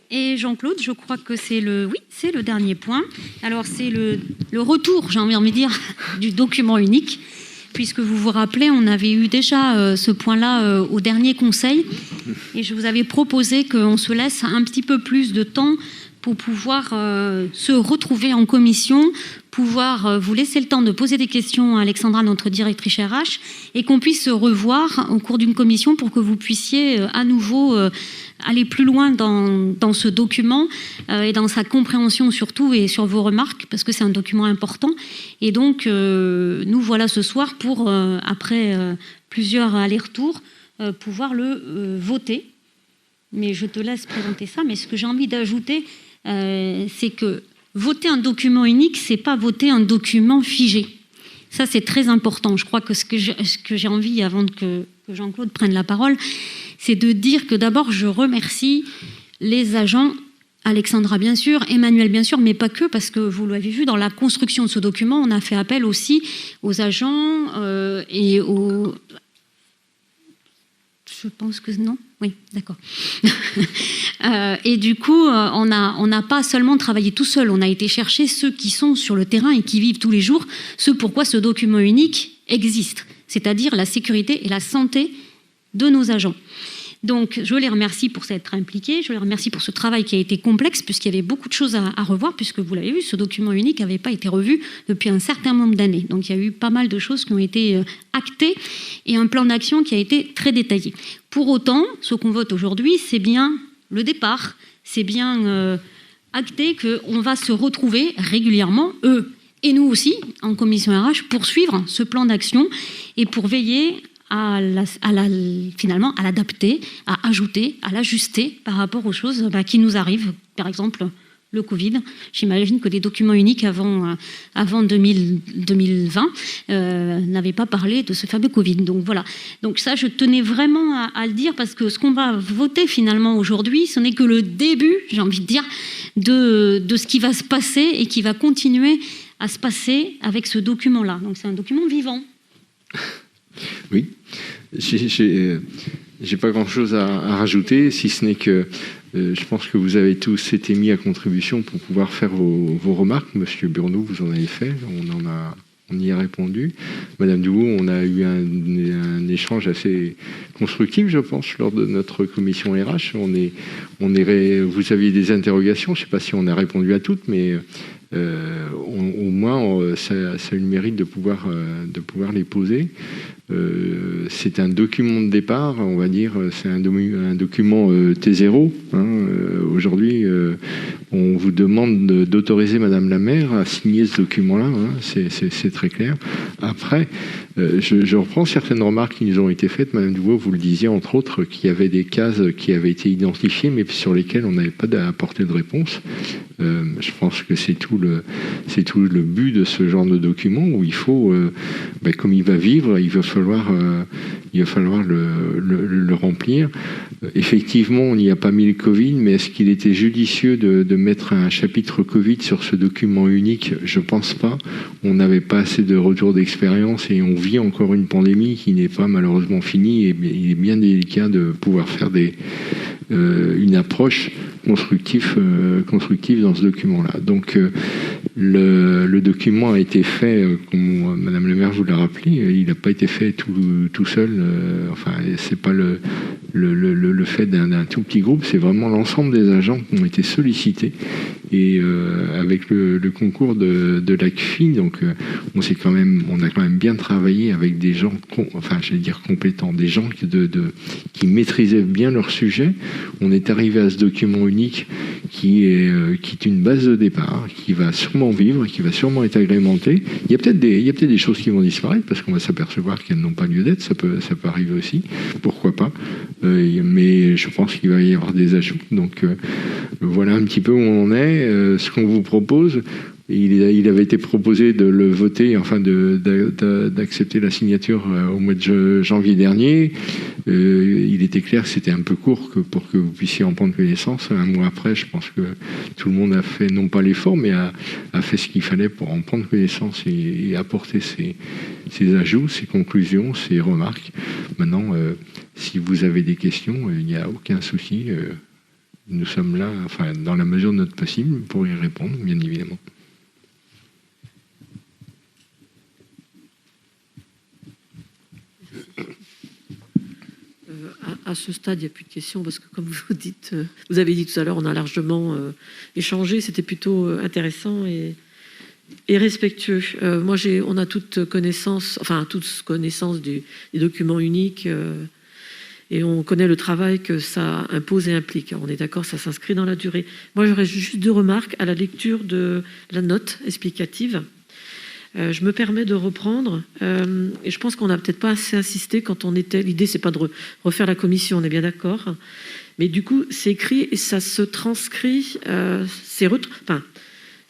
Et Jean-Claude, je crois que c'est le dernier point. Alors c'est le retour, j'ai envie de dire, du document unique, puisque vous vous rappelez, on avait eu déjà ce point-là au dernier conseil, et je vous avais proposé qu'on se laisse un petit peu plus de temps pour pouvoir se retrouver en commission, pouvoir vous laisser le temps de poser des questions à Alexandra, notre directrice RH, et qu'on puisse se revoir au cours d'une commission pour que vous puissiez à nouveau aller plus loin dans ce document et dans sa compréhension surtout et sur vos remarques, parce que c'est un document important. Et donc, nous voilà ce soir pour, après plusieurs allers-retours, pouvoir le voter. Mais je te laisse présenter ça. Mais ce que j'ai envie d'ajouter, c'est que voter un document unique, c'est pas voter un document figé. Ça, c'est très important. Je crois que ce que j'ai envie, avant que Jean-Claude prenne la parole, c'est de dire que d'abord, je remercie les agents, Alexandra bien sûr, Emmanuel bien sûr, mais pas que, parce que vous l'avez vu, dans la construction de ce document, on a fait appel aussi aux agents et aux... Je pense que non. Oui, d'accord. Et du coup, on n'a pas seulement travaillé tout seul, on a été chercher ceux qui sont sur le terrain et qui vivent tous les jours, ce pourquoi ce document unique existe, c'est-à-dire la sécurité et la santé de nos agents. Donc, je les remercie pour s'être impliqués, je les remercie pour ce travail qui a été complexe, puisqu'il y avait beaucoup de choses à revoir, puisque vous l'avez vu, ce document unique n'avait pas été revu depuis un certain nombre d'années. Donc, il y a eu pas mal de choses qui ont été actées et un plan d'action qui a été très détaillé. Pour autant, ce qu'on vote aujourd'hui, c'est bien le départ, c'est bien acté qu'on va se retrouver régulièrement, eux et nous aussi, en commission RH, pour suivre ce plan d'action et pour veiller finalement à l'adapter, à ajouter, à l'ajuster par rapport aux choses qui nous arrivent. Par exemple, le Covid. J'imagine que des documents uniques avant 2020 n'avaient pas parlé de ce fameux Covid. Donc voilà. Donc ça, je tenais vraiment à le dire, parce que ce qu'on va voter finalement aujourd'hui, ce n'est que le début, j'ai envie de dire, de ce qui va se passer et qui va continuer à se passer avec ce document-là. Donc c'est un document vivant. Oui, j'ai pas grand-chose à rajouter, si ce n'est que je pense que vous avez tous été mis à contribution pour pouvoir faire vos remarques. Monsieur Burnou, vous en avez fait, on y a répondu. Madame Dubout, on a eu un échange assez constructif, je pense, lors de notre commission RH. Vous aviez des interrogations, je ne sais pas si on a répondu à toutes, mais au moins ça a eu le mérite de pouvoir les poser. C'est un document de départ, on va dire, c'est un document T0. Aujourd'hui, on vous demande d'autoriser Madame la maire à signer ce document-là, c'est très clair. Après, je reprends certaines remarques qui nous ont été faites. Madame Dubois, vous le disiez, entre autres, qu'il y avait des cases qui avaient été identifiées, mais sur lesquelles on n'avait pas apporté de réponse. Je pense que c'est tout le but de ce genre de document, où il faut, comme il va vivre, il va falloir le remplir. Effectivement, on n'y a pas mis le Covid, mais est-ce qu'il était judicieux de mettre un chapitre Covid sur ce document unique? Je pense pas. On n'avait pas assez de retours d'expérience et on vit encore une pandémie qui n'est pas malheureusement finie, et il est bien délicat de pouvoir faire une approche constructive dans ce document-là. Donc le document a été fait, comme Madame le maire vous l'a rappelé, il n'a pas été fait tout seul. C'est pas le fait d'un tout petit groupe, c'est vraiment l'ensemble des agents qui ont été sollicités, et avec le concours de l'ACFI, donc on a quand même bien travaillé avec des gens, compétents, des gens qui maîtrisaient bien leur sujet. On est arrivé à ce document unique qui est une base de départ, qui va sûrement vivre, qui va sûrement être agrémenté. Il y a peut-être des choses qui vont disparaître, parce qu'on va s'apercevoir qu'elles n'ont pas lieu d'être, ça peut arriver aussi, pourquoi pas. Mais je pense qu'il va y avoir des ajouts. Donc voilà un petit peu où on en est. Ce qu'on vous propose, il avait été proposé de le voter, d'accepter la signature au mois de janvier dernier. Il était clair que c'était un peu court pour que vous puissiez en prendre connaissance. Un mois après, je pense que tout le monde a fait, non pas l'effort, mais a fait ce qu'il fallait pour en prendre connaissance et apporter ses ajouts, ses conclusions, ses remarques. Maintenant, si vous avez des questions, il n'y a aucun souci. nous sommes là, enfin, dans la mesure de notre possible, pour y répondre, bien évidemment. À ce stade, il n'y a plus de questions parce que, comme vous avez dit tout à l'heure, on a largement échangé. C'était plutôt intéressant et respectueux. On a tous connaissance des documents uniques et on connaît le travail que ça impose et implique. On est d'accord, ça s'inscrit dans la durée. Moi, j'aurais juste 2 remarques à la lecture de la note explicative. Je me permets de reprendre, et je pense qu'on n'a peut-être pas assez insisté quand on était... L'idée, c'est pas de refaire la commission, on est bien d'accord. Mais du coup, c'est écrit et ça se transcrit. Ce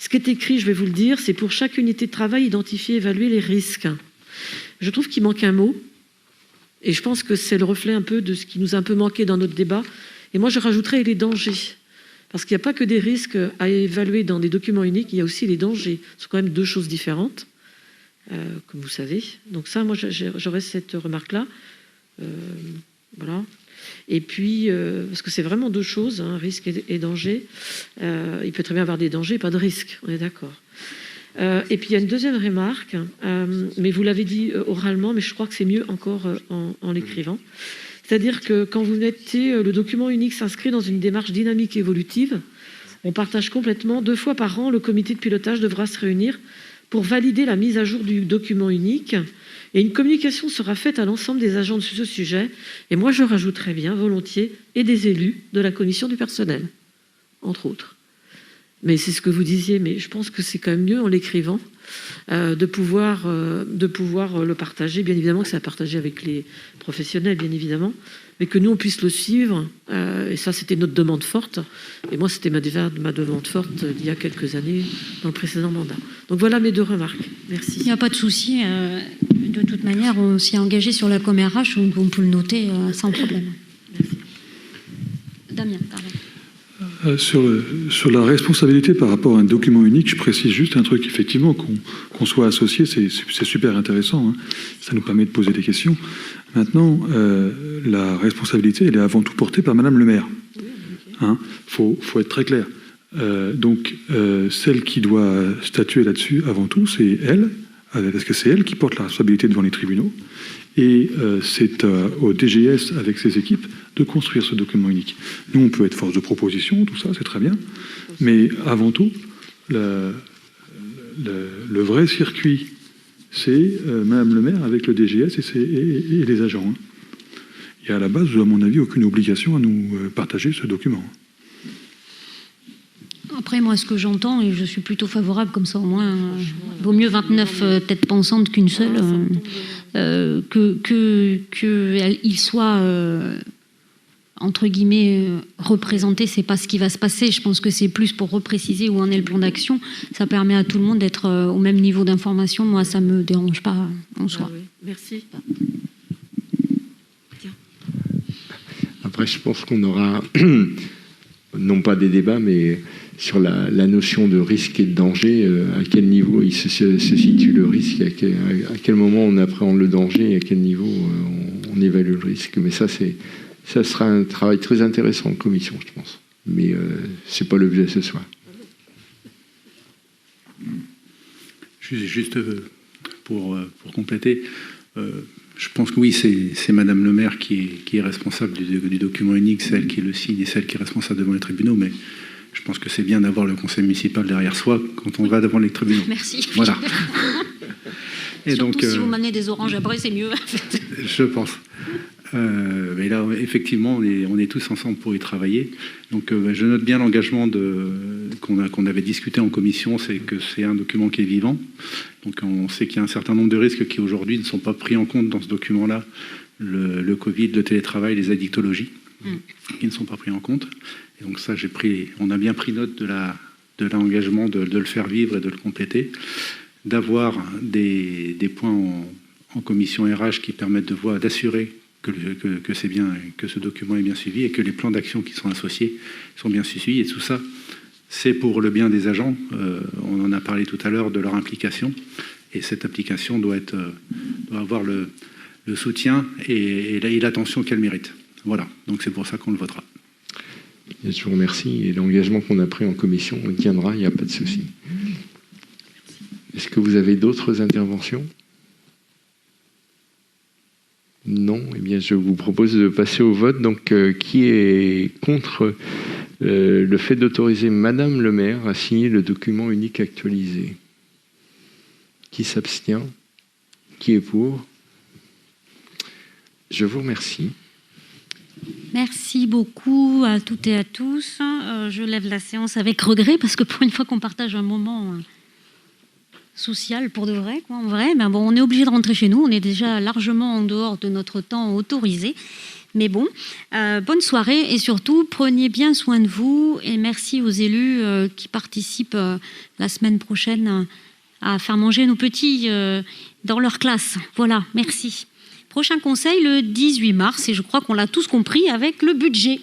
qui est écrit, je vais vous le dire, c'est pour chaque unité de travail, identifier et évaluer les risques. Je trouve qu'il manque un mot, et je pense que c'est le reflet un peu de ce qui nous a un peu manqué dans notre débat. Et moi, je rajouterais les dangers. Parce qu'il n'y a pas que des risques à évaluer dans des documents uniques, il y a aussi les dangers. Ce sont quand même 2 choses différentes, comme vous savez. Donc ça, moi, j'aurais cette remarque-là. Voilà. Et puis, parce que c'est vraiment 2 choses, hein, risque et danger. Il peut très bien avoir des dangers et pas de risques, on est d'accord. Et puis, il y a une deuxième remarque, mais vous l'avez dit oralement, mais je crois que c'est mieux encore en l'écrivant. C'est-à-dire que quand vous mettez le document unique s'inscrit dans une démarche dynamique et évolutive, on partage complètement. 2 fois par an, le comité de pilotage devra se réunir pour valider la mise à jour du document unique et une communication sera faite à l'ensemble des agents de ce sujet. Et moi, je rajouterais bien volontiers et des élus de la commission du personnel, entre autres. Mais c'est ce que vous disiez, mais je pense que c'est quand même mieux en l'écrivant de pouvoir le partager. Bien évidemment que c'est à partager avec les professionnels, bien évidemment, mais que nous, on puisse le suivre. Et ça, c'était notre demande forte. Et moi, c'était ma demande forte d'il y a quelques années, dans le précédent mandat. Donc voilà mes 2 remarques. Merci. Il n'y a pas de souci. De toute manière, on s'y est engagé sur la com-RH, donc on peut le noter sans problème. Merci. Damien, pardon. Sur la responsabilité par rapport à un document unique, je précise juste un truc, effectivement, qu'on soit associé, c'est super intéressant, hein. Ça nous permet de poser des questions. Maintenant, la responsabilité, elle est avant tout portée par Madame le maire. Hein, faut être très clair. Donc, celle qui doit statuer là-dessus, avant tout, c'est elle, parce que c'est elle qui porte la responsabilité devant les tribunaux. Et c'est au DGS, avec ses équipes, de construire ce document unique. Nous, on peut être force de proposition, tout ça, c'est très bien. Mais avant tout, le vrai circuit, c'est Madame le maire avec le DGS et les agents. Hein. Il y a à la base, à mon avis, aucune obligation à nous partager ce document. Après, moi, ce que j'entends, et je suis plutôt favorable, comme ça au moins, vaut mieux 29 têtes pensantes qu'une seule, qu'il soit, entre guillemets, représenté, c'est pas ce qui va se passer. Je pense que c'est plus pour repréciser où en est le plan d'action. Ça permet à tout le monde d'être au même niveau d'information. Moi, ça me dérange pas en soi. Oui. Merci. Tiens. Après, je pense qu'on aura, non pas des débats, mais sur la notion de risque et de danger, à quel niveau il se situe le risque, à quel moment on appréhende le danger et à quel niveau on évalue le risque. Mais ça sera un travail très intéressant en commission, je pense. Mais c'est pas l'objet ce soir. Juste pour compléter, je pense que oui, c'est Madame le maire qui est responsable du document unique, celle qui le signe et celle qui est responsable devant les tribunaux, mais je pense que c'est bien d'avoir le conseil municipal derrière soi quand on va devant les tribunaux. Merci. Voilà. Et surtout donc, si vous m'amenez des oranges après, c'est mieux. Je pense. Mais là, effectivement, on est tous ensemble pour y travailler. Donc, je note bien l'engagement qu'on avait discuté en commission, c'est que c'est un document qui est vivant. Donc, on sait qu'il y a un certain nombre de risques qui, aujourd'hui, ne sont pas pris en compte dans ce document-là. Le Covid, le télétravail, les addictologies, qui ne sont pas pris en compte. Et donc ça, on a bien pris note de l'engagement de le faire vivre et de le compléter, d'avoir des points en commission RH qui permettent d'assurer que c'est bien, que ce document est bien suivi et que les plans d'action qui sont associés sont bien suivis. Et tout ça, c'est pour le bien des agents. On en a parlé tout à l'heure de leur implication. Et cette application doit avoir le soutien et l'attention qu'elle mérite. Voilà, donc c'est pour ça qu'on le votera. Et je vous remercie. Et l'engagement qu'on a pris en commission, on tiendra, il n'y a pas de souci. Est-ce que vous avez d'autres interventions ? Non. Eh bien, je vous propose de passer au vote. Donc, qui est contre le fait d'autoriser Madame le maire à signer le document unique actualisé ? Qui s'abstient ? Qui est pour ? Je vous remercie. Merci beaucoup à toutes et à tous. Je lève la séance avec regret parce que pour une fois qu'on partage un moment social pour de vrai, quoi, en vrai, ben bon, on est obligé de rentrer chez nous. On est déjà largement en dehors de notre temps autorisé. Mais bon, bonne soirée et surtout, prenez bien soin de vous et merci aux élus qui participent la semaine prochaine à faire manger nos petits dans leur classe. Voilà, merci. Prochain conseil le 18 mars et je crois qu'on l'a tous compris avec le budget.